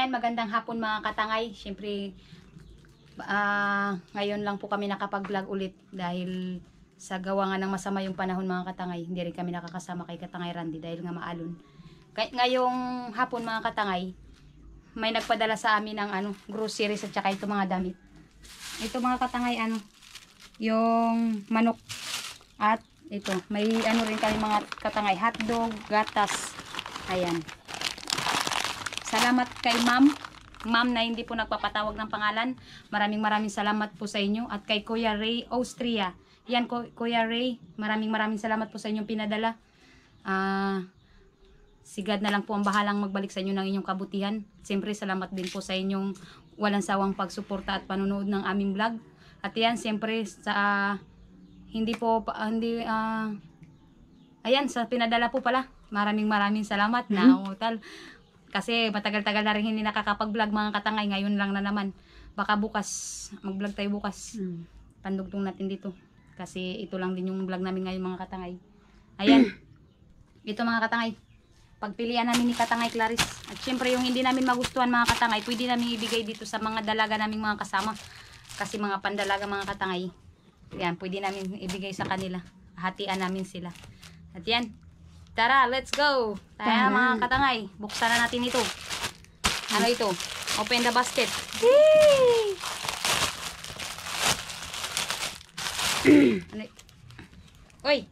Ayan, magandang hapon mga katangay. Siyempre, ngayon lang po kami nakapag-vlog ulit dahil sa gawa nga ng masama yung panahon mga katangay. Hindi rin kami nakakasama kay Katangay Randy dahil nga maalon. Ngayong hapon mga katangay, may nagpadala sa amin ng groceries at saka ito mga damit. Ito mga katangay, yung manok at ito, may rin kami mga katangay, hotdog, gatas. Ayan. Salamat kay ma'am na hindi po nagpapatawag ng pangalan. Maraming salamat po sa inyo. At kay Kuya Ray Austria. Yan, Kuya Ray, maraming salamat po sa inyong pinadala. Si God na lang po ang bahalang magbalik sa inyo ng inyong kabutihan. Siyempre, salamat din po sa inyong walang sawang pagsuporta at panunood ng aming vlog. At yan, siyempre, sa ayan, sa pinadala po pala. Maraming salamat na utal. Kasi matagal-tagal na rin hindi nakakapag-vlog mga katangay. Ngayon lang na naman. Baka bukas, mag-vlog tayo bukas. Pandugtong natin dito. Kasi ito lang din yung vlog namin ngayon mga katangay. Ayan. Ito mga katangay. Pagpilian namin ni Katangay Clarice. At syempre yung hindi namin magustuhan mga katangay, pwede namin ibigay dito sa mga dalaga naming mga kasama. Kasi mga pandalaga mga katangay. Yan, pwede namin ibigay sa kanila. Hatian namin sila. At yan. Tara, let's go! Tayo mga katangay. Buksan na natin ito. Ano ito? Open the basket. Uy!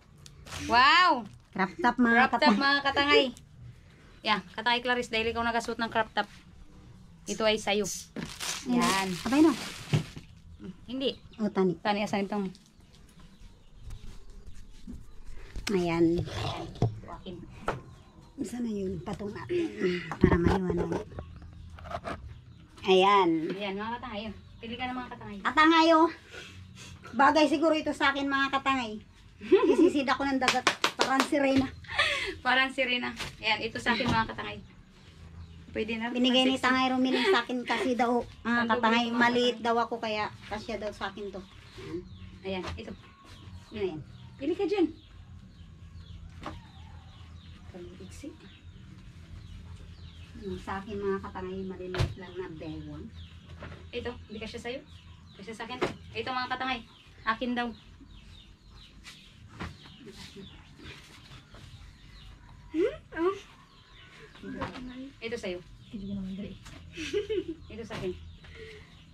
Wow! Crop top mga Crop top mga katangay. Yan, Katangay Clarice, dahil ikaw nagasuot ng crop top. Ito ay sayo. Yan. Abay no? Hindi. O, tani. Tani, asan ito mo? Ayan. Wakin. Saan na yun? Patong natin. Para maliwanag. Ayan. Yan, mga katangay. Yun. Pili ka ng mga katangay. Katangay oh. Bagay siguro ito sa akin mga katangay. Isisid ako ng dagat. Parang sirena. Parang sirena. Yan, ito sa akin mga katangay. Pwede na. Binigay ni Tangay Romilin sa akin kasi daw, katangay, maliit daw ako kaya kasya daw sa akin to. Ayan, ito. Ayan. Pili ka dyan. Kalibigsi. Sa akin mga katangay, maliliit lang na bewang. Ito, hindi ka siya sa'yo. Kasi sa akin. Ito mga katangay. Akin daw. Ito sa'yo. Ito sa akin.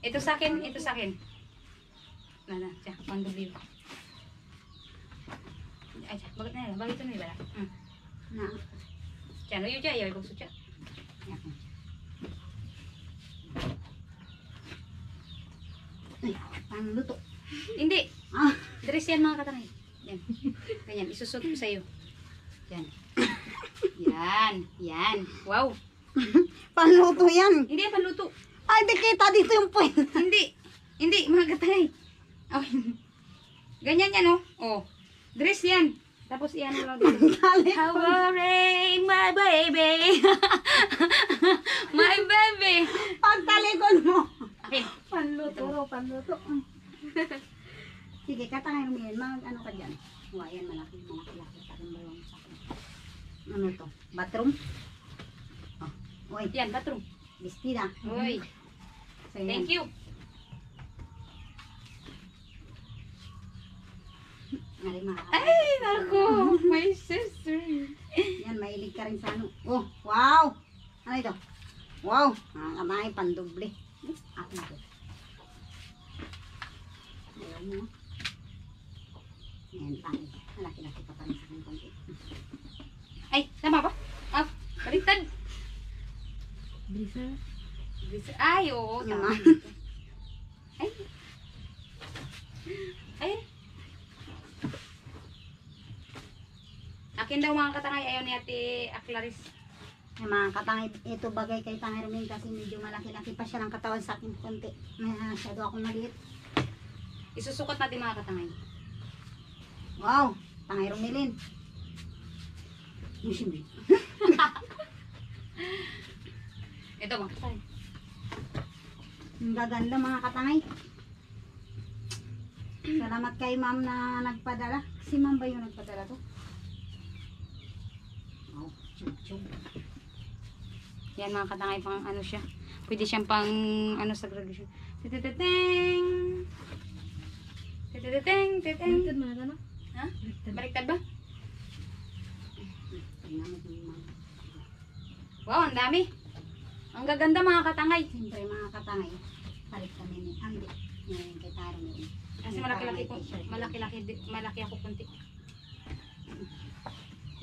Ito sa akin. Ito sa akin. Lala, siya. Pandubli. Ay, bakit na nila? Bakit ito nila? Na. Siya, no yun siya. Ayaw, ibang sutya. Ay, pang luto. Hindi. Ah, Dress yan mga katangay. Yan. Ganyan. Isusot ko sa'yo. Yan. Yan. Wow. panluto yan. Hindi yan panluto. Ay, di kita dito yung point. Hindi, mga katangay. Oh. Ganyan yan, oh. Oh. Dress yan. Tapos iyan mo lang dito. Howling my baby. My baby. Pagtalikod mo. Okay. Panluto. Sige, Katangay Romilin, ano ka dyan? Yan, malaki. Parang balong sa akin. Ano to? Bathroom? Oh. Uy, Yan, bathroom. bestida. Uy. So, yan. Thank you. Ay, naku. My sister. Yan, mailig ka rin sa ano. Oh, wow! Ano ito? Wow! Katangay, pandoble. Akin ito. Ayaw mo. Yan, tangay. Malaki-laki pa rin sa akin konti. Ay, tama ba? Ah, baliktad. Bisa? Ay, oo. Yan, Tama. ma. Ay. Akin daw mga katangay. Ayaw ni Ate Clarice. Yung mga katangay, ito bagay kay Tangay Romilin kasi medyo malaki-laki pa siya ng katawan sa akin konti. Masyado akong maliit. Isusukat natin mga katangay. Wow! Tangay Romilin. Mushimi. Ito mga katangay. Ang gaganda mga katangay. Salamat kay ma'am na nagpadala. Si ma'am ba yung nagpadala to? Wow, chug-chug. Yan mga katangay, pang ano siya. Pwede siyang pang ano sa graduation. Titeteng. Titeteng, titeteng. Baliktad mo na ano? Ha? Baliktad ba? Wow, ang dami. Ang gaganda mga katangay. Siyempre mga katangay, palit kami ni Andy. Ngayon kay Taro niya. Kasi malaki-laki ko. Malaki ako kunti.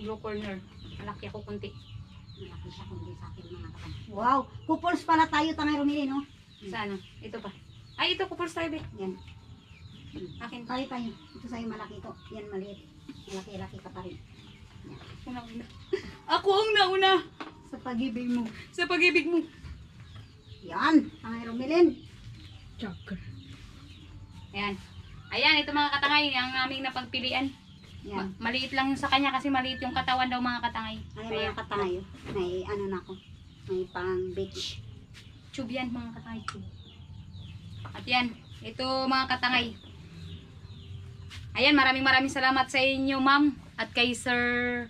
Blue corner. Malaki ako kunti. Malaki siya kundi sa akin mga katangay. Wow! Couples pala tayo tangay Romilin, no? Sana. Ito pa. Ay, ito kupol tayo, be. Yan. Akin. Tayo. Ito sa'yo malaki to. Yan maliit. Malaki-laki ka pa rin. Una-una. Ako ang nauna Sa pag-ibig mo. sa pag-ibig mo. Yan! Tangay Romilin. Ayan. Ayan, ito mga katangay, ang aming napagpilian. Yan. Maliit lang yung sa kanya kasi maliit yung katawan daw mga katangay. Ay, mga katangay. May ano na ako. May pang beach. Tube yan mga katangay. Tube. At yan, ito mga katangay. Ayan, maraming salamat sa inyo ma'am. At kay Sir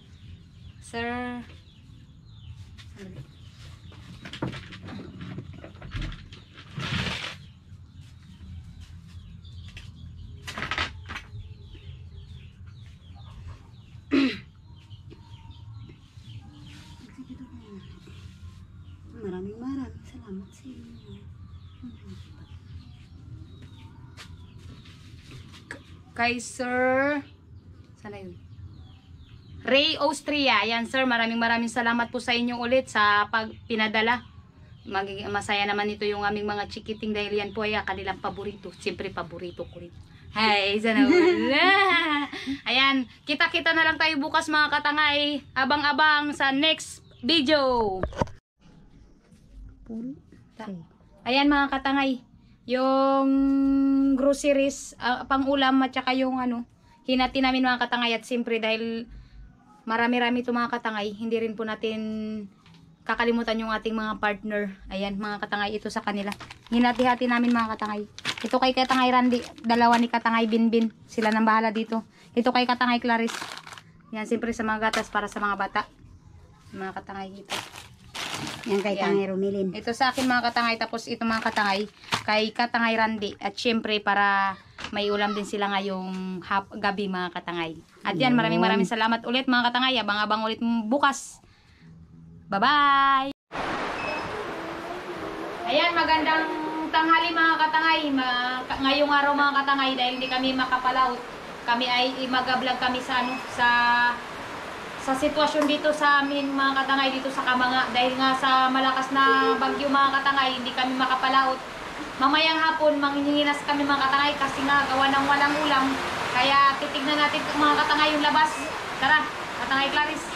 Maraming salamat sa inyo. kay Sir sana yun? Ray Austria. Ayan sir, maraming salamat po sa inyo ulit sa pagpinadala. Masaya naman ito yung aming mga chikiting dahil yan po ay kanilang paborito. Siyempre paborito ko rin. Hay, sana wala. Ayan, kita-kita na lang tayo bukas mga katangay. Abang-abang sa next video. Ayan mga katangay, yung groceries, pang-ulam at saka yung ano, hinati namin mga katangay. At siyempre dahil marami-rami ito mga katangay, hindi rin po natin kakalimutan yung ating mga partner. Ayan mga katangay, ito sa kanila. Hinati-hati namin mga katangay. Ito kay Katangay Randy, dalawa ni Katangay Binbin. Sila nang bahala dito. Ito kay Katangay Clarice. Yan, siyempre sa mga gatas para sa mga bata. Mga katangay dito. Yan kay Ayan. Tangay Romilin. Ito sa akin mga katangay, tapos ito mga katangay kay Katangay Randy. At syempre para may ulam din sila ngayong gabi mga katangay. At yan, maraming salamat ulit mga katangay. Abang-abang ulit bukas. Bye-bye! Ayan, magandang tanghali mga katangay. Ngayong araw mga katangay, dahil hindi kami makapalaot, kami ay mag-vlog kami sa ano, sa sitwasyon dito sa amin mga katangay dito sa Kamanga, dahil nga sa malakas na bagyo mga katangay hindi kami makapalaot. Mamayang hapon manghihinginas kami mga katangay kasi nga gawa ng walang ulam, kaya titignan natin mga katangay yung labas. Tara, Katangay Clarice,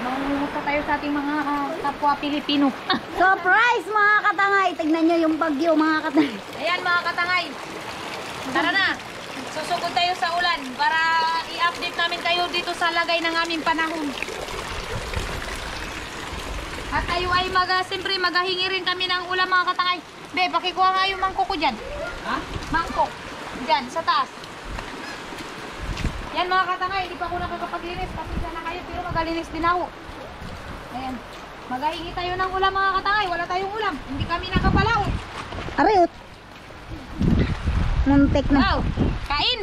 mangunguta tayo sa ating mga kapwa Pilipino. Surprise mga katangay! Tignan nyo yung bagyo mga katangay. Ayan mga katangay, tara na, susugod tayo sa ulan para i-update namin kayo dito sa lagay ng aming panahon. At tayo ay siyempre maghahingi rin kami ng ulam mga katangay. Be, pakikuha nga yung mangkok ko dyan. Ha? Mangkok. Dyan, sa taas. Yan mga katangay, hindi pa ako nakakapaglinis. Pasensya na kayo, pero magalinis din ako. Ayan. Maghahingi tayo ng ulam mga katangay. Wala tayong ulam. Hindi kami nakapalaw. Ariot! Muntik na. Wow! Kain!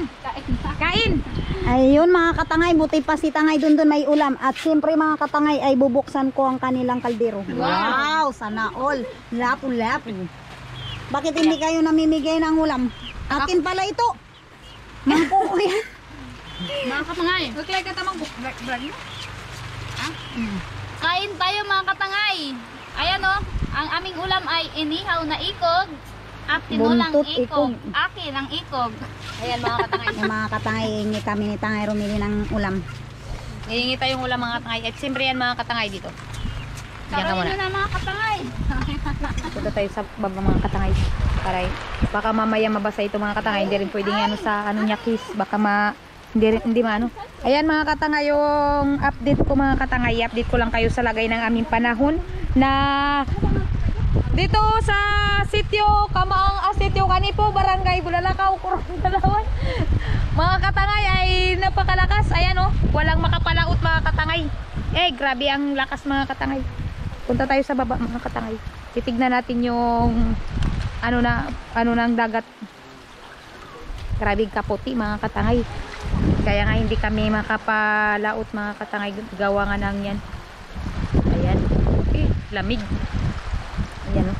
Kain! Ayun mga katangay, buti pa si Tangay dun may ulam. At siyempre mga katangay ay bubuksan ko ang kanilang kaldero. Wow! Sana all. Lapu-lapu. Bakit hindi kayo namimigay ng ulam? Akin pala ito. Mangko ko yan. Mga katangay. Huwag ka tamang brag mo. Ha? Kain tayo mga katangay. Ayan o, ang aming ulam ay inihaw na ikog at tinulang Buntot ikog. ikog. Akin ang ikog. Ayan mga katangay. Yung mga katangay, hingi kami ni Tangay Romili ng ulam. Hihingi tayong ulam mga katangay. At siyempre yan mga katangay dito. Diyan ka muna. na mga katangay. Punta tayo sa baba mga katangay. Para baka mamaya mabasa ito mga katangay. Hindi rin pwedeng ano sa ano nyakis. Baka hindi maano. Ayan mga katangay, yung update ko mga katangay. I-update ko lang kayo sa lagay ng aming panahon na dito sa sitio Kamaang, sitio Kanipo, Barangay Bulalakaw, Kurong Dalawan. Mga katangay ay napakalakas. Ayan oh, walang makapalaot mga katangay. Grabe ang lakas mga katangay. Punta tayo sa baba mga katangay. Titignan natin yung ano ng dagat. Grabe kaputi mga katangay. Kaya nga hindi kami makapalaot mga katangay. Gawa nga ng yan. Ayan. Lamig. Ayan o.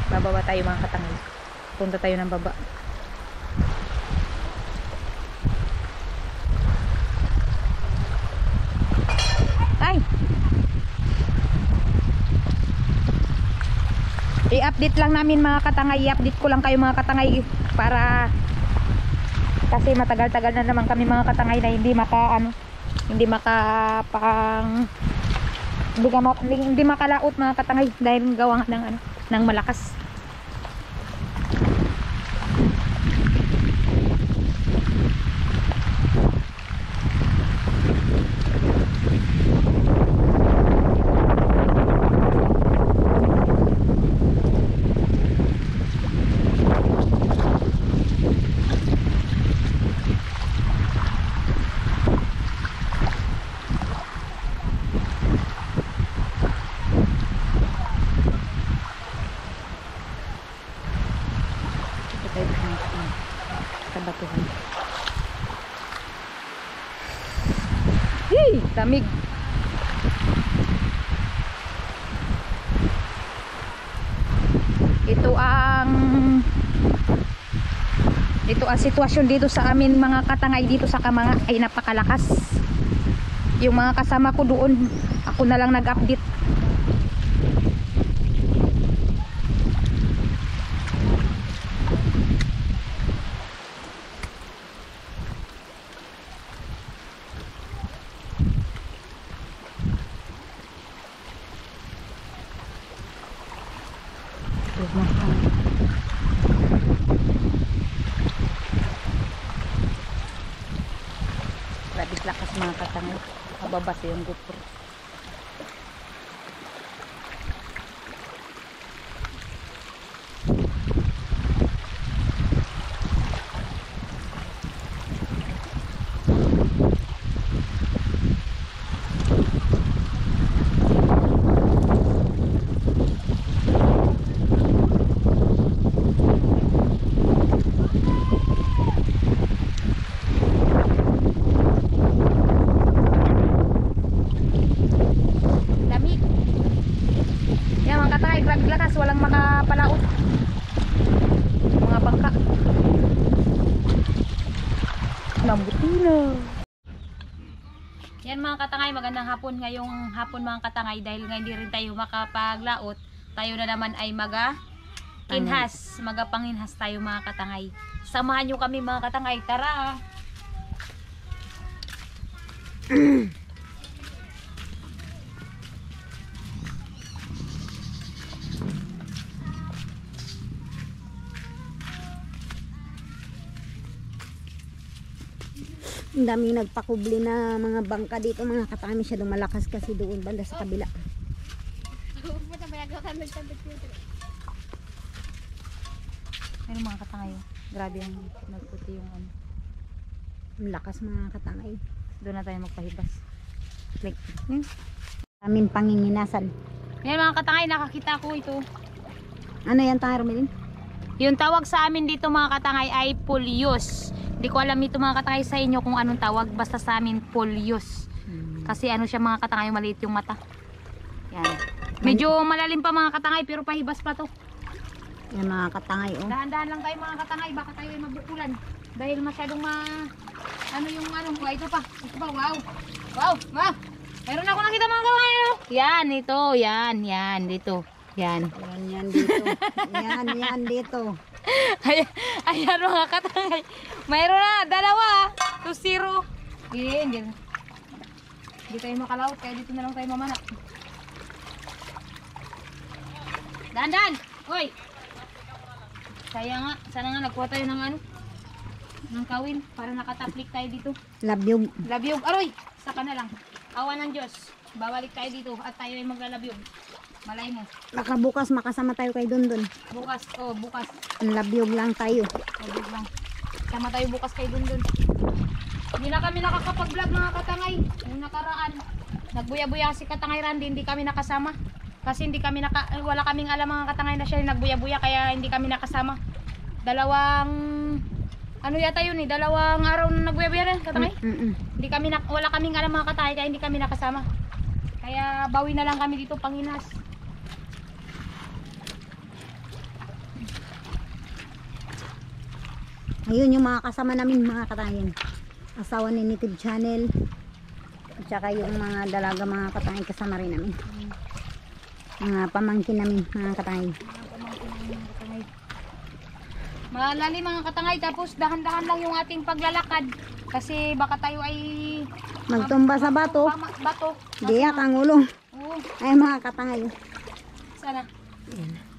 Bababa tayo mga katangay. Punta tayo ng baba. Ay! I-update lang namin mga katangay. I-update ko lang kayo mga katangay para kasi matagal-tagal na naman kami mga katangay na hindi makalaot mga katangay dahil gawa ng malakas. Sa batuhan. Hey, lamig. Ito ang sitwasyon dito sa amin mga katangay dito sa Kamanga ay napakalakas. Yung mga kasama ko doon, ako na lang nag-update. Grabe lakas mga katangay. Mababasa yung GoPro. Lakas, walang makapalaot. Mga bangka. Nambutina. Yan mga katangay, magandang hapon ngayong hapon mga katangay dahil nga hindi rin tayo makapaglaot. Tayo na naman ay magapanginhas tayo mga katangay. Samahan nyo kami mga katangay, tara! Ang daming nagpakubli na mga bangka dito mga katangay, masyadong malakas kasi doon banda sa kabila. Pero mga katangay, grabe yung nagputi yung ano. Ang lakas mga katangay. Doon na tayo magpahibas. Like, Aming panginginasan. yan mga katangay, nakakita ko ito. Ano yan tayo, Romelin? Yung tawag sa amin dito mga katangay ay pulyos. Hindi ko alam ito mga katangay sa inyo kung anong tawag. Basta sa amin pulyos. Kasi ano siya mga katangay, maliit yung mata. Yan. Medyo malalim pa mga katangay pero pahibas pa to. Yan mga katangay, oh. Dahan-dahan lang tayo mga katangay, baka tayo ay mabukulan. Dahil masyadong ito pa. Ito pa, wow. Wow, wow. Meron ako nakita mga katangay. Yan, ito, yan, dito. Yan. Yan dito. yan dito. Ayan mga katangay. Mayroon na, dalawa. 2-0. Hindi tayo makalaot, kaya dito na lang tayo mamana. Dandan! Hoy! Sana nga nagkuha tayo ng kawin para nakataplik tayo dito. Labyog. Labyog, aroy! Saka na lang. Awa ng Diyos. Babalik tayo dito at tayo ay maglalabyog. Malay mo. Baka bukas makasama tayo kay Dondon. Bukas. Ang labyog lang tayo. Labyog lang. Sama tayo bukas kay Dundun. Hindi na kami nakakapag-vlog mga katangay. Yung nakaraan, nagbuya-buya si Katangay Randy, hindi kami nakasama. Kasi wala kaming alam mga katangay na siya yung nagbuya-buya, kaya hindi kami nakasama. Ano yata yun eh, dalawang araw na nagbuya-buya rin katangay. Wala kaming alam mga katangay, kaya hindi kami nakasama. Kaya bawi na lang kami dito Panginas. Ayun yung mga kasama namin mga katangay. Asawa ni Native Channel. At saka yung mga dalaga mga katangay kasama rin namin. Mga pamangkin namin mga katangay. Malalim mga katangay, tapos dahan-dahan lang yung ating paglalakad. Kasi baka tayo ay Magtumba sa bato. bato. Diyak ang ulo. Oo, Ay mga katangay. sana.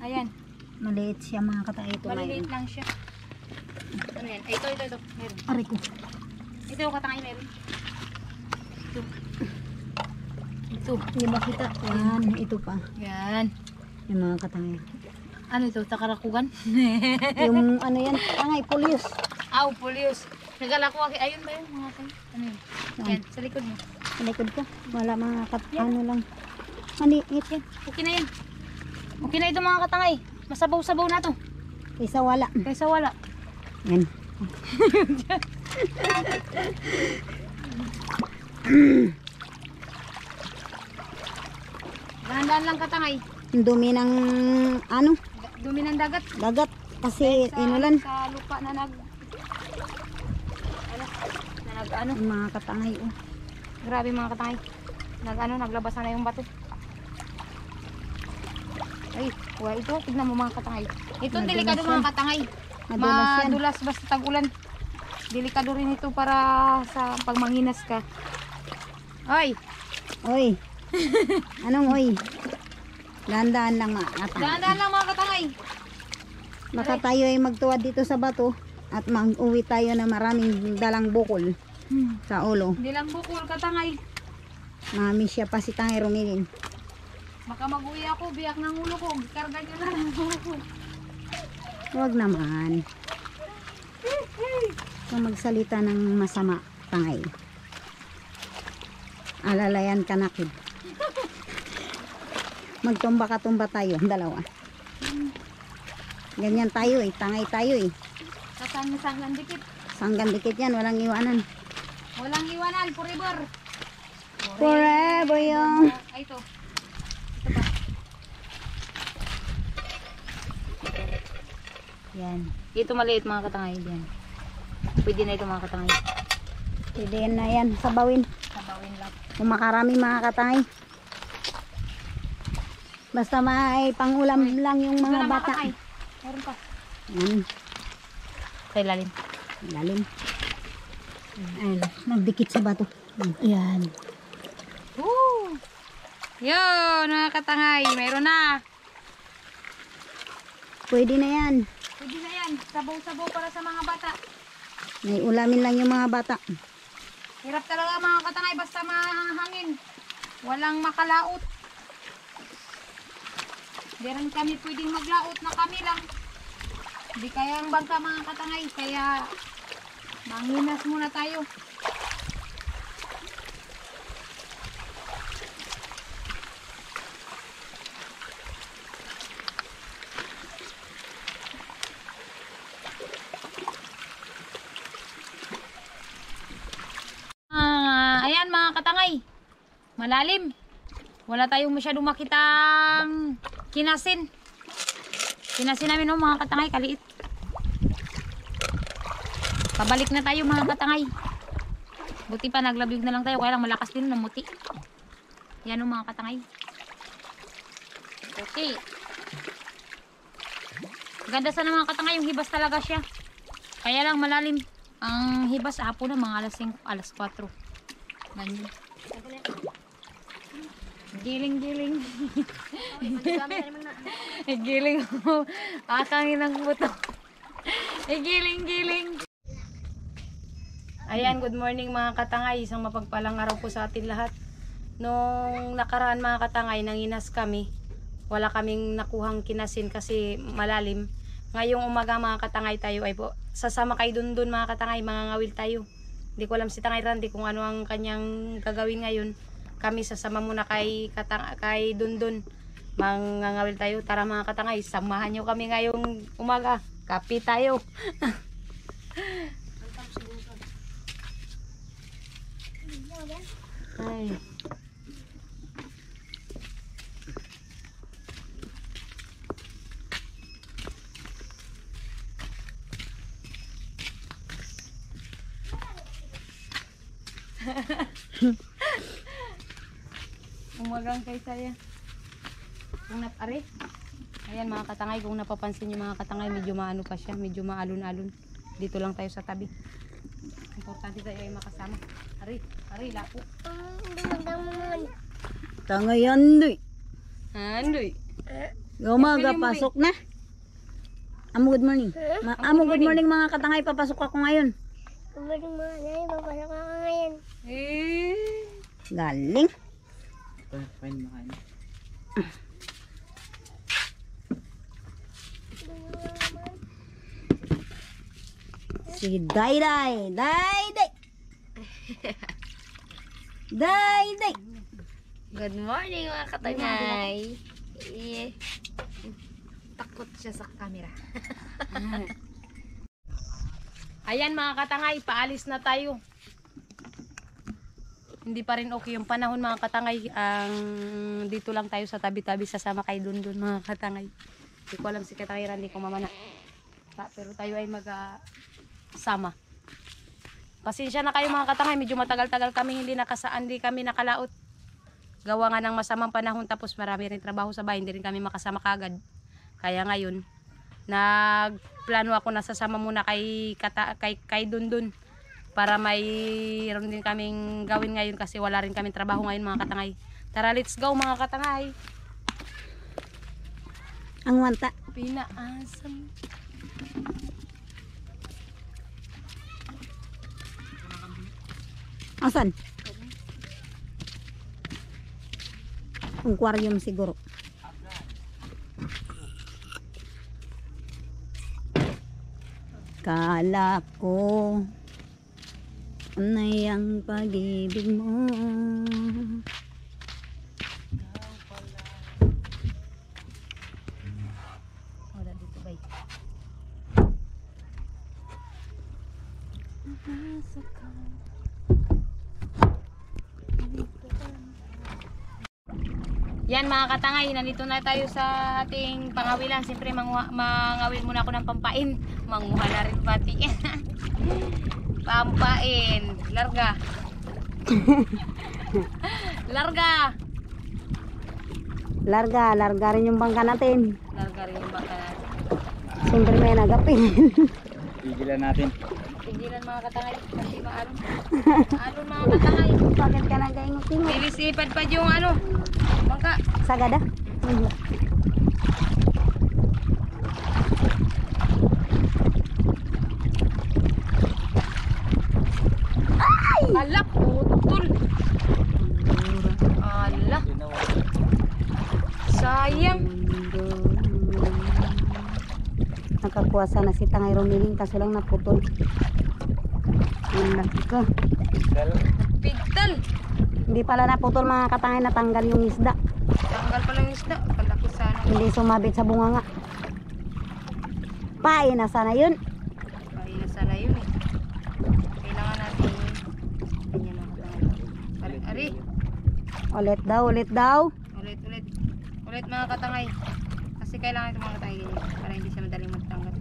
Ayan, Maliit siya mga katangay. Ito maliliit lang siya. Ano yan? Ay, ito. Meron. Aray ko. Ito katangay meron. Ito. Hindi ba kita? Yan. Ito pa. Yan. Yung mga katangay. Ano ito? Takarakugan? Yung ano yan. Katangay. Pulyos. Aw, pulyos. Nagalakuha. Ayun ba yun mga katangay? Ano yun? Yan, sa likod mo. Sa likod ko. Wala mga ano lang. Maliit yan. Okay na yan. Okay na ito mga katangay. Masabaw-sabaw na to. Isa wala. Kaysa wala. Yan. Dahan-dahan lang katangay. Ang dumi ng ano. Dumi ng dagat. Dagat. Kasi inulan. Sa lupa na ano, Yung mga katangay. Oh. grabe mga katangay. Naglabas na yung bato. Ay, ito, tignan mo mga katangay. Ito, Madulas delikado yan. mga katangay. Madulas yan. Madulas basta tag-ulan. Delikado rin ito para sa pagmanginas ka. Ay, Oy. Anong oy? Dahan-dahan lang mga katangay. dahan-dahan lang mga katangay. Baka tayo ay magtuwad dito sa bato at mag-uwi tayo na maraming dalang bukol sa ulo. Hindi lang bukol katangay. Mami siya pa si Tangay Rumilin. Baka mag-uwi ako, biyak ng ulo ko. Karga nyo lang ang ulo ko. Huwag naman. Kung magsalita ng masama, Tangay. Alalayan ka na, kid. Magtumba ka, tumba tayo, dalawa. Ganyan tayo eh, Tangay tayo eh. Sasang dikit. Sanggan dikit yan, walang iwanan. Walang iwanan, forever. Forever yung... Ay, ito. Ito pa. Yan. Ito maliit mga katangay. Yan. Pwede na ito mga katangay. Pwede na yan, sabawin. Sabawin lang. Kung makarami mga katangay. Basta may pangulam lang yung Ito mga na bata. katangay. Meron pa. Yan, Sa ilalim. lalim. Ayan, nagdikit sa bato. Yan. Woo! Yun, mga katangay. Meron na. Pwede na yan. Pwede na yan. Sabaw-sabaw para sa mga bata. May ulamin lang yung mga bata. Hirap talaga mga katangay basta mahangin. Walang makalaot. Di rin kami pwedeng maglaot na kami lang. Di kaya ang bangka mga katangay. Kaya manginas muna tayo. Ayan mga katangay. Malalim. Wala tayong masyadong makitang kinasin. Kinasin namin no mga katangay, kaliit. Pabalik na tayo mga katangay. Buti pa naglabyog na lang tayo, kaya lang malakas din ng muti. Yan o mga katangay. Okay. Ganda sana mga katangay, yung hibas talaga siya. Kaya lang malalim. Ang hibas hapon na mga alas 5, alas 4. Ganyan. Giling-giling. Giling mo. Akangin ang buto. Giling-giling. Ayan, good morning mga katangay. Isang mapagpalang araw po sa atin lahat. Nung nakaraan mga katangay, nanginas kami. Wala kaming nakuhang kinasin kasi malalim. ngayong umaga mga katangay tayo ay po sasama kay Dundun mga katangay, mga ngawil tayo. Hindi ko alam si Tangay Randy kung ano ang kanyang gagawin ngayon. Kami sasama muna kay Dundun, mga ngawil tayo. Tara mga katangay, samahan nyo kami ngayong umaga, kape tayo. Ay. Umagang kay saya. Kung napari. Ayan mga katangay, kung napapansin niyo mga katangay, medyo maano pa siya, medyo maalon-alon. Dito lang tayo sa tabi. Importante tayo ay makasama. Ari, lapo. Tangay andoy. Andoy. Umaga, pasok na. Amo, good morning. Amo, good morning mga katangay, papasok ako ngayon. Good morning mga nanay, papasok ako ngayon. Galing. Si Day. Good morning mga katangay. Takot siya sa camera. Ayan mga katangay, paalis na tayo. Hindi pa rin okay yung panahon mga katangay. Dito lang tayo sa tabi-tabi sasama kay Dundun mga katangay. Hindi ko alam si Katangay Randy kung mamana. Pero tayo ay sama. Pasensya na kayo mga katangay, medyo matagal-tagal kami hindi kami nakalaot. Gawa nga ng masamang panahon, tapos marami rin trabaho sa bahay, hindi rin kami makasama kagad. Kaya ngayon, nagplano ako na sasama muna kay Dundun para mayroon din kaming gawin ngayon kasi wala rin kaming trabaho ngayon mga katangay. Tara, let's go mga katangay. Ang wanta. Pinaasam. Asan? Aquarium siguro. Kala ko anay ang pag-ibig mo. Wala dito bay. Yan mga katangay, nandito na tayo sa ating pangawilan. Siyempre mangawil muna ako ng pampain. Manguha na rin pati. Pampain. Larga. Larga rin yung bangka natin. Larga rin yung baka natin. Siyempre may nagapin. Pigilan natin. Pigilan mga katangay. Kasi maalon. Maalon mga katangay. Bakit ka nagaingot-ingot? Ilisipad pa yung bangka. Sagada? Ala, putol. Ala. Sayang. Nakakuwasa na si Tangay Romiling kaso lang naputol. Ang laki ka. Pigtal. Hindi pala naputol mga katangay, natanggal yung isda. Tanggal pa lang yung isda. Kalaki sana. Hindi sumabit sa bunganga. Pain na sana yun. Ay, nasana yun eh. Kailangan natin ganyan ang katangay. Ari. Ulit daw. Ulit mga katangay. Kasi kailangan ito mga katangay ganyan. Para hindi siya madaling magtanggal.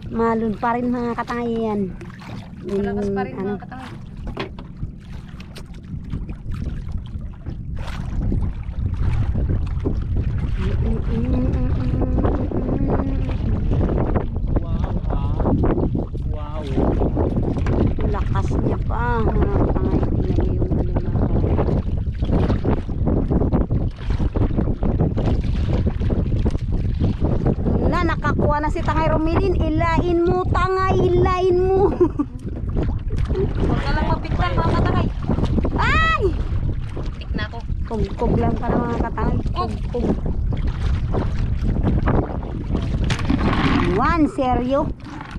Malun pa rin mga katangay yan. Malakas pa rin Ano? mga katangay. Wow. Lakas niya pa mga katangay. Tingnan niyo yung ano na. Wala, nakakuha na si Tangay Romilin. Ilain mo Tangay, ilain mo. Huwag ka lang mapigtal mga katangay. Ay! Tik na ako. Kug lang para mga katangay. Kug. 1-0.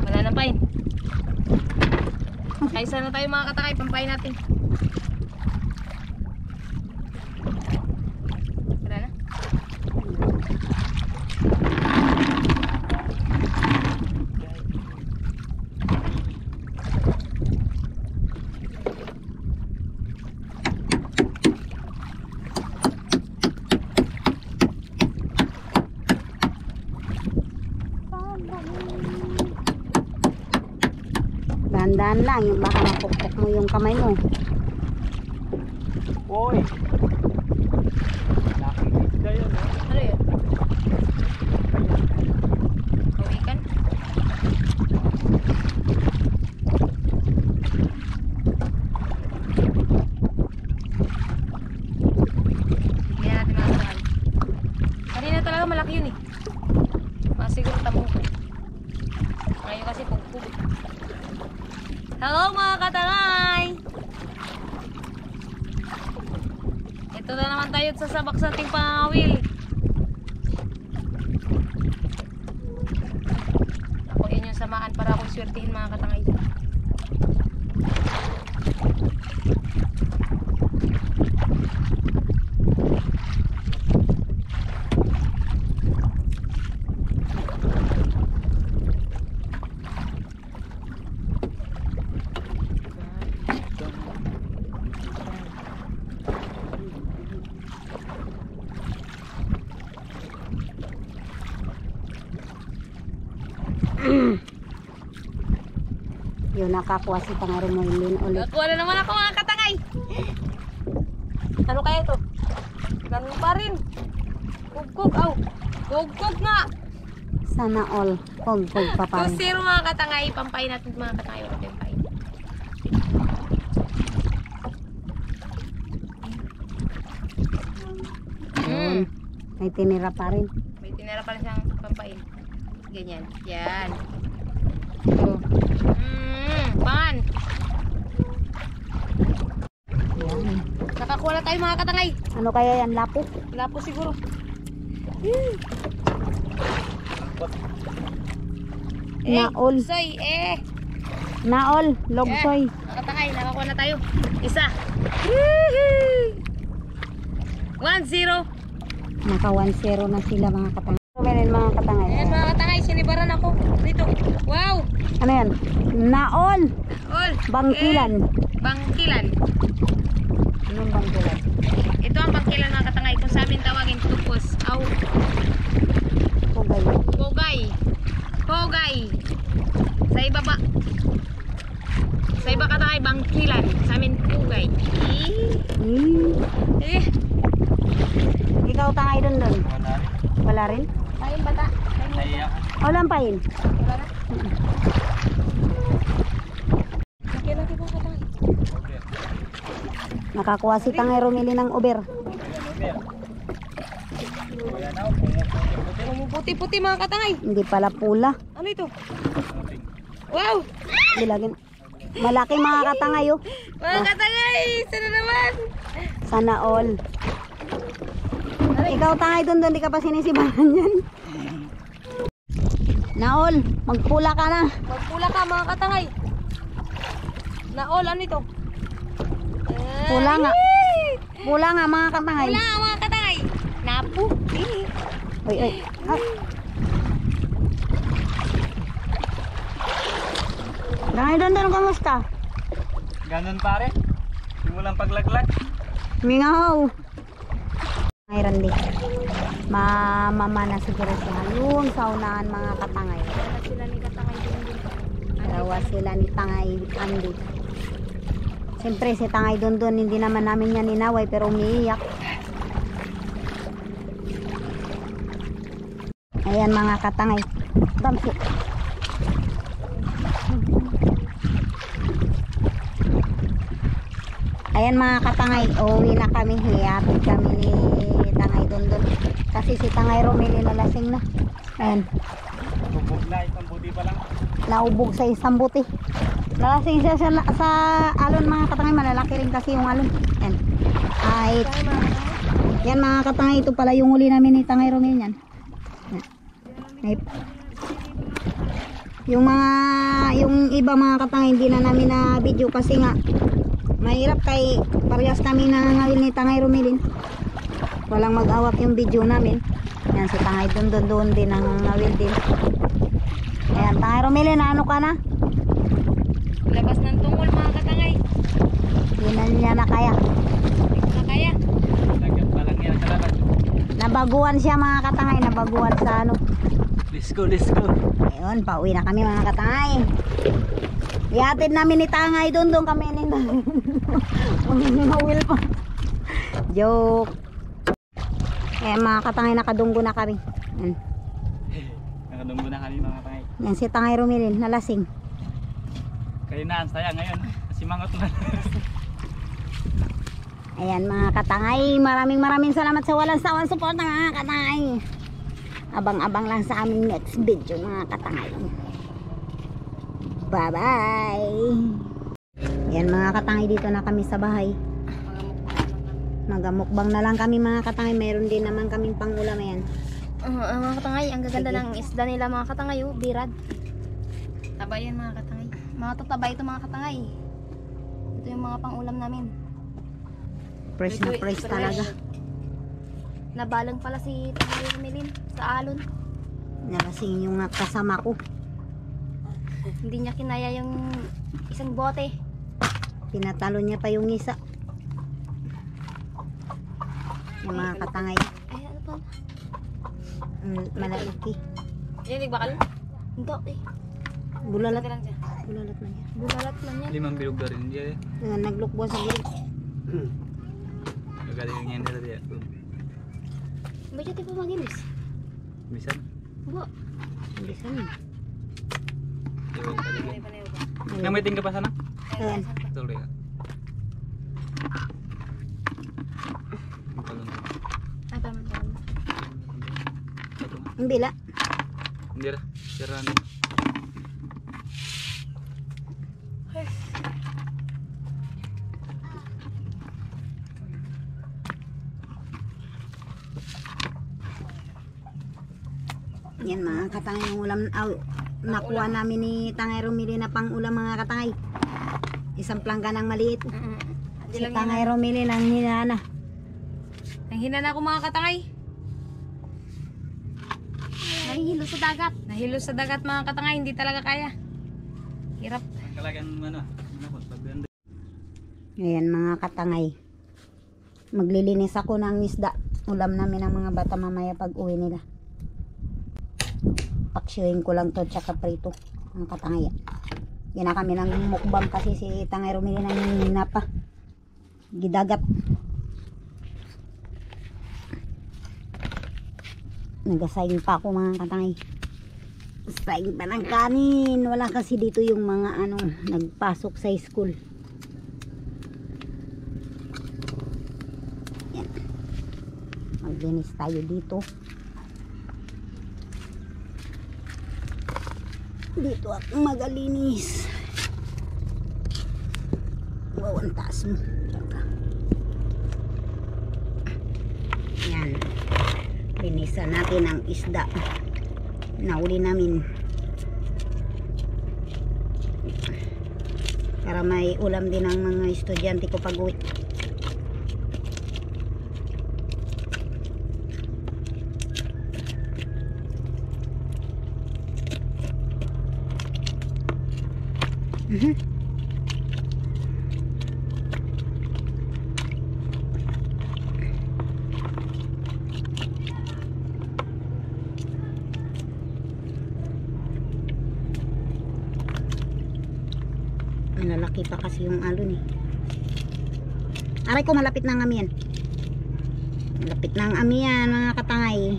Wala na pain. Kaisa na tayo mga katangay, pampain natin. Wala na. Dahan-dahan lang, yung baka mapukpok mo yung kamay mo. Uy! Nakikita yun, no? Ano yun? Kawikan? Tignan natin mga katangay. Kanina talaga malaki yun eh. Masiguro tamong ko. Ngayon kasi pugpug. Hello mga katangay! Ito na naman tayo sa sabak sa ating pangawil. Ako yun yung samaan para akong swertihin mga katangay. Yun, nakakuha si Tangarumoylin ulit. Nakuha na naman ako mga katangay. Ano kaya ito? Ganun pa rin. Kugkog, aw. Kugkog nga. Sana all. Kog-kog pa pa rin. 2-0 mga katangay. Pampain natin mga katangay. Wala pampain. Yun. May tinira pa rin. May tinira pa rin siyang pampain. Ganyan. Yan. Oh. Pan. Yan. Nakakuha na tayo mga katangay. Ano kaya yan? Lapo? Wala po siguro. Naol. Soy, Naol. Logsoy. Mga katangay, nakakuha na tayo. Isa. 1-0. Naka 1-0 na sila mga katangay. Meron mga katangay. Ayan mga katangay, sinibaran ako. Dito. Wow. Ano yan? Naol. All. Bangkilan. Bangkilan. Anong bangkilan? Ito ang bangkilan mga katangay. Kung sa amin tawagin tupos. Aw. Pugay. Pogay. Pogay. Sa ibaba. Sa iba katangay, bangkilan. Sa amin pugay. Eh. Ikaw tangay dun. Wala. Wala rin? Pahin bata. Naiyak. Walang pahin. Wala na. Laki-laki po katangay. Okay. Nakakuha si Tangay Romili ng uber. Kuya na, pumuputi-puti. Pumuputi-puti mga katangay. Hindi pala pula. Ano ito? Wow! Bilagin. Malaki mga katangay oh. Mga katangay! Sana naman! Sana all. Ikaw tangay dun, di ka pa sinisibahan yan. Naol, magpula ka na. Magpula ka mga katangay. Naol, ano ito? Pula nga. Pula nga mga katangay. Pula nga mga katangay. Napu. Oy, oy. Ah. Tangay dun, kamusta? Ganun pare. Simulang paglaglag. Mingaw. Ay, Randy. Mama na siguro siya. Yung sa unahan mga katangay. Sila ni katangay din. Dalawa sila ni Tangay Andy. Siyempre si Tangay Dun, hindi naman namin yan ninaway pero umiiyak. Ayan mga katangay. Damsi. Ayan mga katangay, uwi na kami. Hiyapit kami ni Tangay Dun. Kasi si Tangay Romili nalasing na. Ayan. Bubog na, isang buti pa lang. Naubog sa isang buti. Nalasing siya sa alon mga katangay. Malalaki rin kasi yung alon. Yan. Ay, yan mga katangay. Ito pala yung uli namin ni Tangay Romil yan. Yan. Ay, Yung iba mga katangay hindi na namin na video kasi nga mahirap kay parehas kami nangangawil ni Tangay Romilin. Walang mag-awak yung video namin. Yan si Tangay doon din nangangawil din. Ayan, Tangay Romilin, ano ka na? Labas ng tungkol mga katangay. Hindi na niya na kaya. Hindi ko na kaya. Dagat pa lang yan sa labas. Nabaguan siya mga katangay, nabaguan sa ano. Let's go, let's go. Ayun, pauwi na kami mga katangay. Ihatid namin ni Tangay doon kami ni Mawil pa. Joke. Eh mga katangay, nakadunggo na kami. Yan. Nakadunggo na kami mga katangay. Yan si Tangay Romilin, nalasing. Kayo na, ang saya ngayon. Kasi mangot na. Ayan mga katangay, maraming salamat sa walang sawang support mga katangay. Abang-abang lang sa aming next video mga katangay. Bye bye. Yan mga katangay, dito na kami sa bahay. Magamukbang na lang kami mga katangay. Mayroon din naman kaming pangulam. Ayan. Mga katangay, ang gaganda Sige. ng isda nila mga katangay, oh, birad. Taba yan mga katangay. Mga tataba ito mga katangay. Ito yung mga pangulam namin. Fresh na fresh talaga. Nabalang pala si Tangay Romilin sa alon. Nalasing yung kasama ko. Hindi niya kinaya yung isang bote. Pinatalo niya pa yung isa. Yung mga katangay. Ay, ano pa? Malalaki. Yan, nagbakal. Hindi eh. Bulalat. lang dyan. Bulalat na yan. Bulalat man yan. 5 bilog na rin diya. Naglukbo sa gilid. Nagaling yan nila diya. Ba't siya tipo magilis? Bisan. Bo. Hindi saan. Ewan ka din. Ngamitin ka pa sana? Ayan. Tuloy ka. Ang talon. Ay, tama. Ang bila. Hindi ra. Sira na. Yan mga katangay yung ulam. Nakuha namin ni Tangay Romilin na pang ulam mga katangay. Isang plangga ng maliit. Si Tangay Romilin ang hinana. Ang hinana ko mga katangay. Nahihilo sa dagat. Nahilo sa dagat mga katangay. Hindi talaga kaya. Hirap. Kalagan ano. Pag ganda. Ayan mga katangay. Maglilinis ako ng isda. Ulam namin ng mga bata mamaya pag uwi nila. Paksyoin ko lang to tsaka prito. Ang katangay. Yan na kami ng mukbang kasi si Tangay Romilin ang hinina pa. Gidagat. Nagasaing pa ako mga katangay. Saing pa ng kanin. Wala kasi dito yung mga nagpasok sa school. Yan. Maglinis tayo dito. Dito ako magalinis. Wow, ang taas mo. Yan. Linisan natin ang isda. Nauli namin. Para may ulam din ang mga estudyante ko pag uwi. Malalaki pa kasi yung alon eh. Aray ko, malapit na ang amiyan. Malapit na ang amiyan mga katangay.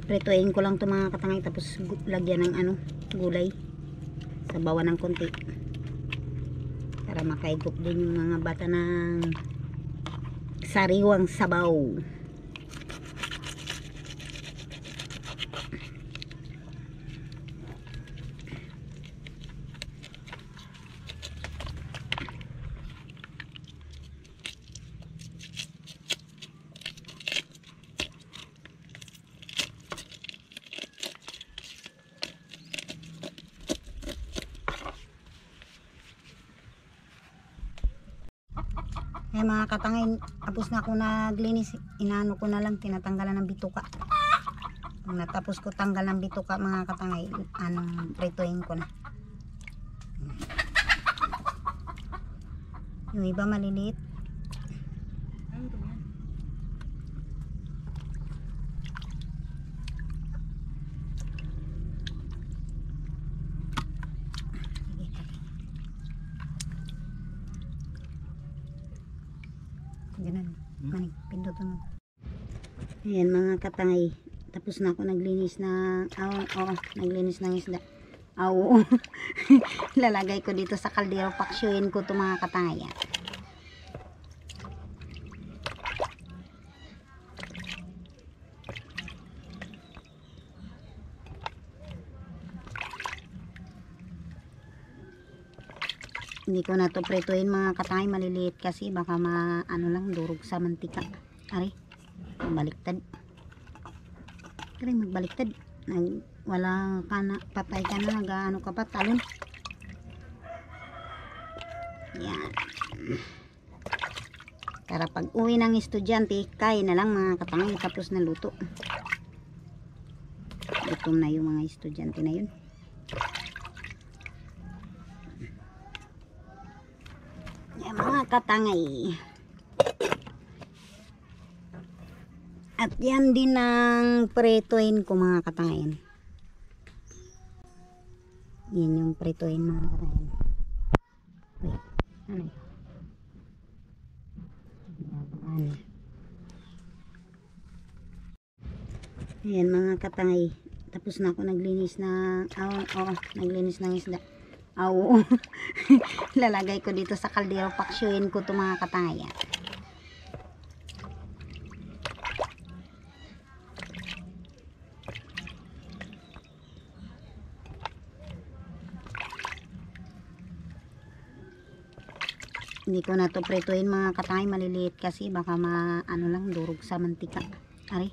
Prituin ko lang to mga katangay tapos lagyan ng gulay. Sabawan ng konti. para makaigop din yung mga bata ng sariwang sabaw. Eh mga katangay, tapos na ako naglinis, inaano ko na lang, tinatanggalan ng bituka. Pag natapos ko tanggal ng bituka mga katangay, prituin ko na. Yung iba maliliit. Ganun. Manig, pindutin mo. Ayan mga katangay. Tapos na ako naglinis ng naglinis ng isda. Lalagay ko dito sa kaldero. Paksyoin ko to mga katangay. Hindi ko na to prituin mga katangay, maliliit kasi baka lang durog sa mantika. Ari, magbaliktad. Ari, magbaliktad. Wala ka na, patay ka na, nag-ano ka pa, talon. Yan. Para pag uwi ng estudyante, kain na lang mga katangay, tapos na luto. Gutom na yung mga estudyante na yun. Yan mga katangay. At yan din ang prituin ko mga katangay. Yan yung prituin mga katangay. Wait, ano yun? Ayan mga katangay. Tapos na ako naglinis ng naglinis ng isda. Lalagay ko dito sa kaldero. Paksyoin ko to mga katangay. Hindi ko na to prituin mga katangay, maliliit kasi baka lang durog sa mantika. Ari,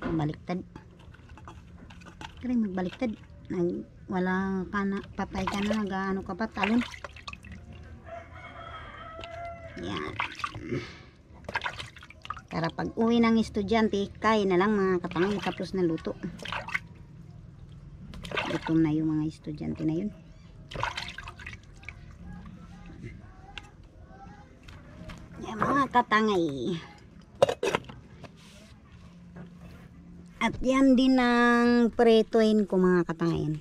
magbaliktad. Ari, magbaliktad. Wala ka na, patay ka na, nag-ano ka pa, talon. Yan. Para pag uwi ng estudyante, kain na lang mga katangay, tapos na luto. Gutom na yung mga estudyante na yun. Yan mga katangay. At yan din ang prituin ko mga katangay.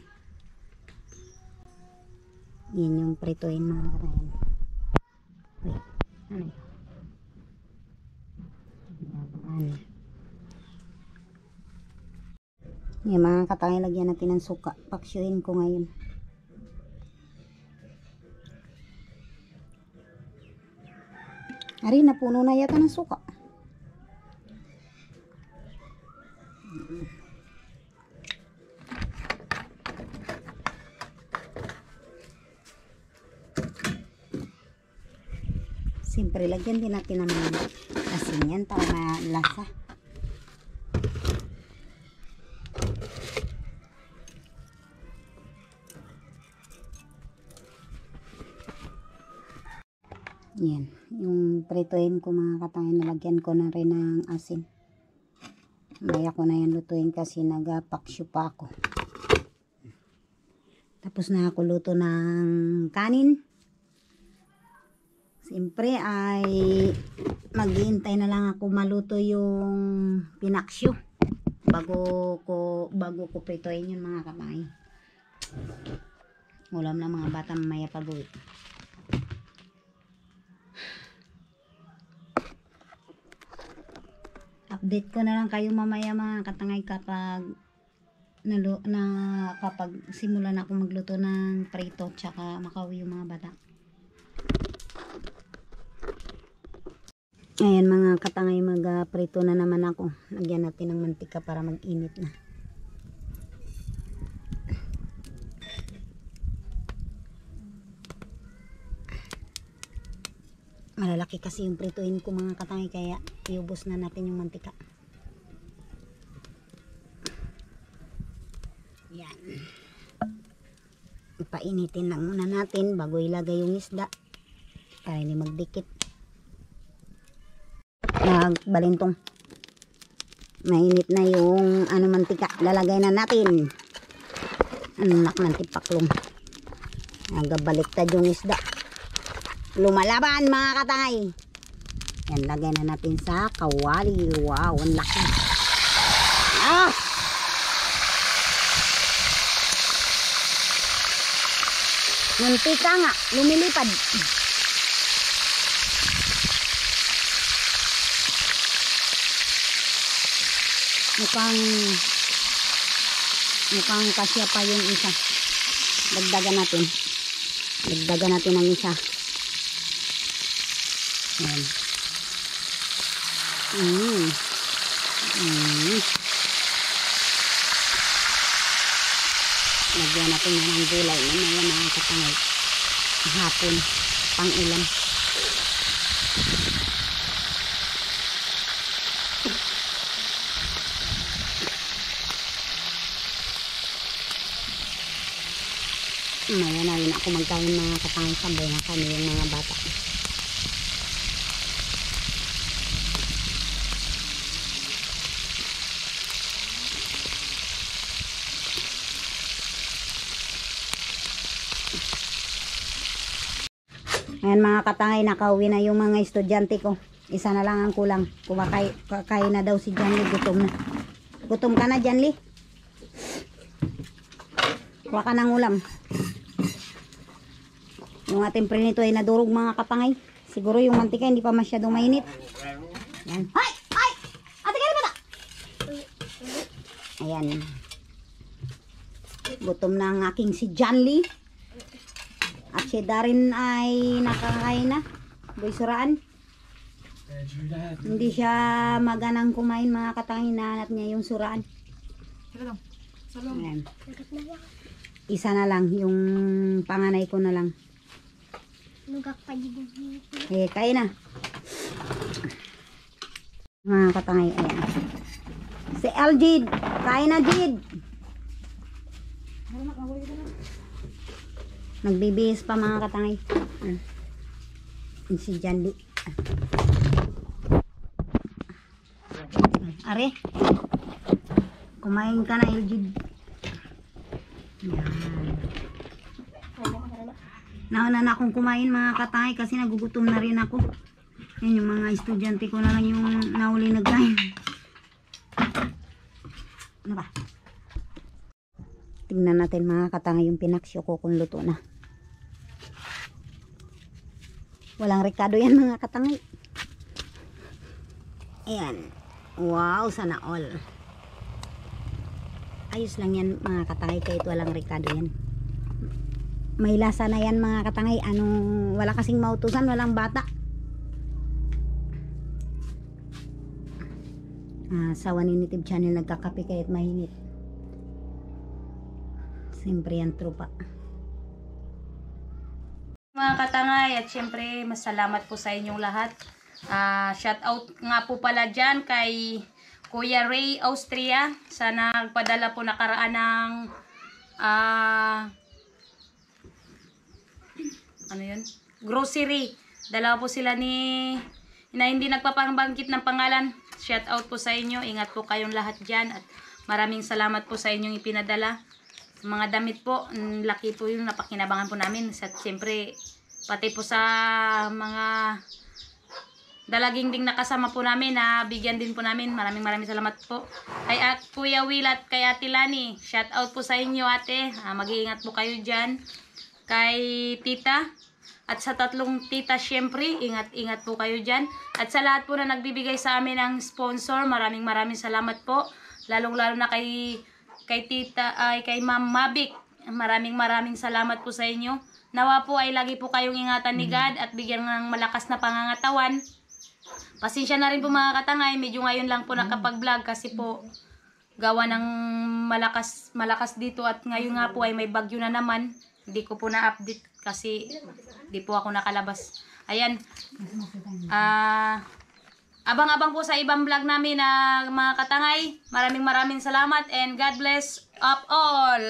Yan yung prituin mga katangay. Wait, ano yun? Yan mga katangay, lagyan natin ng suka. Paksyoin ko ngayon. Ari, napuno na yata ng suka. Siyempre, lagyan din natin ng asin yan para malasa. Yan. Yung prituin ko mga katangay, nalagyan ko na rin ng asin. Maya ko na yan lutuin kasi nagapaksyo pa ako. Tapos na ako luto ng kanin. Siyempre ay maghihintay na lang ako maluto yung pinaksyo bago ko prituin yun mga katangay. Ulam na mga bata mamaya pag-uwi. Update ko na lang kayo mamaya mga katangay kapag kapag simula na ako magluto ng prito tsaka makauwi yung mga bata. Ayan mga katangay, mag-prito na naman ako. Lagyan natin ng mantika para mag-init na. Malalaki kasi yung prituin ko mga katangay, kaya iubos na natin yung mantika. Yan. Ipainitin lang muna natin bago ilagay yung isda para hindi magdikit. Balintong, mainit na yung mantika, lalagay na natin. Anak ng tipaklong, nagabaliktad yung isda, lumalaban mga katangay. Yan, lagay na natin sa kawali. Wow, ang laki. Mantika nga lumilipad. Mukhang kasya pa yung isa. Dagdagan natin ang isa. Ayan. Lagyan natin yan ng gulay na mga katangay. Hapon, pang ulam. Maya na rin ako magkain mga katangay, sabay na kami yung mga bata. Ayan mga katangay, nakauwi na yung mga estudyante ko. Isa na lang ang kulang. Kakain na daw si Janly, gutom na. Gutom ka na Janly? Kuha ka ng ulam. Yung ating prinito ay nadurog mga katangay. Siguro yung mantika hindi pa masyadong mainit. Ayan. Hay! Hay! Ate ka bata! Ayan. Gutom na ang aking si Janly. At si Darin ay nakakain na. Boy suraan. Hindi siya maganang kumain mga katangay. Hinahanap niya yung suraan. Ayan. Isa na lang. Yung panganay ko na lang. Kain na. Mga katangay. Ayan. Si Aljid. Kain na Jid. Nagbibihis pa mga katangay. Si Janly. Are. Kumain ka na Aljid. Yan. Nauna na akong kumain mga katangay kasi nagugutom na rin ako. Yan yung mga estudyante ko na lang yung nauli nagkain. Ano ba? Tingnan natin mga katangay yung pinaksyo ko kung luto na. Walang rekado yan mga katangay. Ayan. Wow, sana all. Ayos lang yan mga katangay kahit walang rekado yan. May lasa na yan mga katangay. Wala kasing mautusan, walang bata. Sa Waninitive Channel nagkakape kahit mainit. Siyempre yan trupa. Mga katangay, at siyempre masalamat po sa inyong lahat. Shout out nga po pala dyan kay Kuya Ray Austria. Sana nagpadala po nakaraan ng ano yun? Grocery. Dalawa po sila na hindi nagpapangbangkit ng pangalan. Shout out po sa inyo. Ingat po kayong lahat dyan. At maraming salamat po sa inyong ipinadala. Mga damit po, laki po yung napakinabangan po namin. At siyempre, pati po sa mga dalaging ding nakasama po namin, na bigyan din po namin. Maraming salamat po. Kay Kuya Will at kay Ate Lani, shout out po sa inyo ate. Mag-iingat po kayo dyan. Kay Tita, at sa tatlong tita syempre, ingat-ingat po kayo dyan. At sa lahat po na nagbibigay sa amin ng sponsor, maraming salamat po. Lalong-lalo na kay Tita, kay Ma'am Mabik. Maraming salamat po sa inyo. Nawa po ay lagi po kayong ingatan ni God at bigyan ng malakas na pangangatawan. Pasensya na rin po mga katangay, medyo ngayon lang po nakapag-vlog kasi po gawa ng malakas dito at ngayon nga po ay may bagyo na naman. Hindi ko po na-update kasi di po ako nakalabas. Ayan. Abang-abang po sa ibang vlog namin na mga katangay. Maraming salamat and God bless up all.